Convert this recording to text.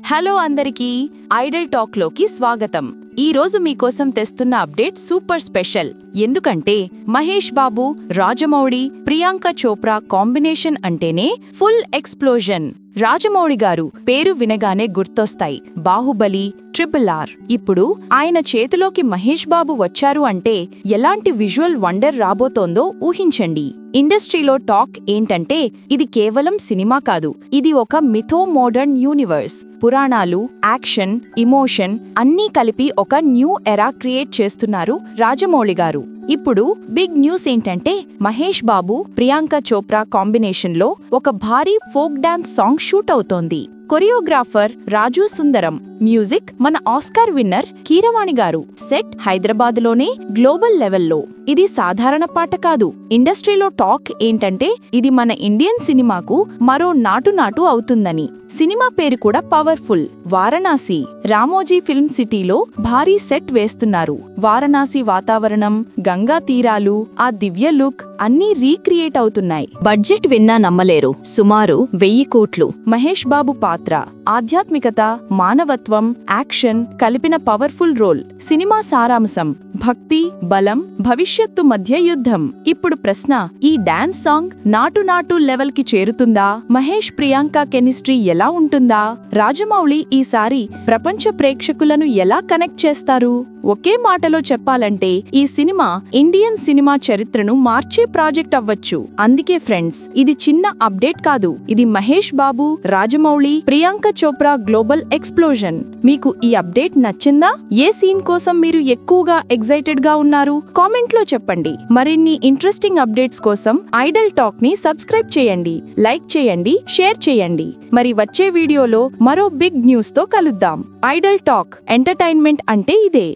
Hello అందరికీ Idol talk లోకి స్వాగతం. ఈ రోజు మీకోసం తెస్తున్న అప్డేట్ సూపర్ స్పెషల్. ఎందుకంటే మహేష్ బాబు, రాజమౌళి, ప్రియాంక చోప్రా కాంబినేషన్ అంటేనే ఫుల్ ఎక్స్ప్లోజన్. రాజమౌళి గారు పేరు వినగానే గుర్తొస్తాయి బాహుబలి, RRR. ఇప్పుడు ఆయన చేతిలోకి మహేష్ బాబు వచ్చారు అంటే ఎలాంటి విజువల్ వండర్ రాబోతోందో ఊహించండి. ఇండస్ట్రీలో టాక్ ఏంటంటే ఇది కేవలం సినిమా కాదు, ఇది ఒక మిథో మోడర్న్ యూనివర్స్. పురాణాలు, యాక్షన్, ఇమోషన్ అన్నీ కలిపి ఒక న్యూ ఎరా క్రియేట్ చేస్తున్నారు రాజమౌళి గారు. ఇప్పుడు బిగ్ న్యూస్ ఏంటంటే మహేష్ బాబు, ప్రియాంక చోప్రా కాంబినేషన్లో ఒక భారీ ఫోక్ డాన్స్ సాంగ్ షూట్ అవుతోంది. కొరియోగ్రాఫర్ రాజు సుందరం, మ్యూజిక్ మన ఆస్కార్ విన్నర్ కీరవాణి గారు. సెట్ హైదరాబాద్లోనే గ్లోబల్ లెవెల్లో. ఇది సాధారణ పాట కాదు. ఇండస్ట్రీలో టాక్ ఏంటంటే ఇది మన ఇండియన్ సినిమాకు మరో నాటు అవుతుందని. సినిమా పేరు కూడా పవర్ఫుల్, వారణాసి. రామోజీ ఫిల్మ్ సిటీలో భారీ సెట్ వేస్తున్నారు. వారణాసి వాతావరణం, గంగా తీరాలు, ఆ దివ్య లుక్ అన్నీ రీక్రియేట్ అవుతున్నాయి. బడ్జెట్ విన్నా నమ్మలేరు, సుమారు 1000 కోట్లు. మహేష్ బాబు పాత్ర ఆధ్యాత్మికత, మానవత్వం, యాక్షన్ కలిపిన పవర్ఫుల్ రోల్. సినిమా సారాంశం భక్తి, బలం, భవిష్యత్తు మధ్య యుద్ధం. ఇప్పుడు ప్రశ్న, ఈ డాన్స్ సాంగ్ నాటు లెవెల్ కి చేరుతుందా? మహేష్ ప్రియాంక కెమిస్ట్రీ ఎలా ఉంటుందా? రాజమౌళి ఈసారి ప్రపంచ ప్రేక్షకులను ఎలా కనెక్ట్ చేస్తారు? ఒకే మాటలో చెప్పాలంటే ఈ సినిమా ఇండియన్ సినిమా చరిత్రను మార్చే ప్రాజెక్ట్ అవ్వచ్చు. అందుకే ఫ్రెండ్స్, ఇది చిన్న అప్డేట్ కాదు, ఇది మహేష్ బాబు, రాజమౌళి, ప్రియాంక చోప్రా గ్లోబల్ ఎక్స్ప్లోజన్. మీకు ఈ అప్డేట్ నచ్చిందా? ఏ సీన్ కోసం మీరు ఎక్కువగా ఎక్సైటెడ్ గా ఉన్నారు? కామెంట్ లో చెప్పండి. మరిన్ని ఇంట్రెస్టింగ్ అప్డేట్స్ కోసం ఐడల్ టాక్ ని సబ్స్క్రైబ్ చేయండి, లైక్ చేయండి, షేర్ చేయండి. మరి వచ్చే వీడియోలో మరో బిగ్ న్యూస్ తో కలుద్దాం. ఐడల్ టాక్ ఎంటర్టైన్మెంట్ అంటే ఇదే.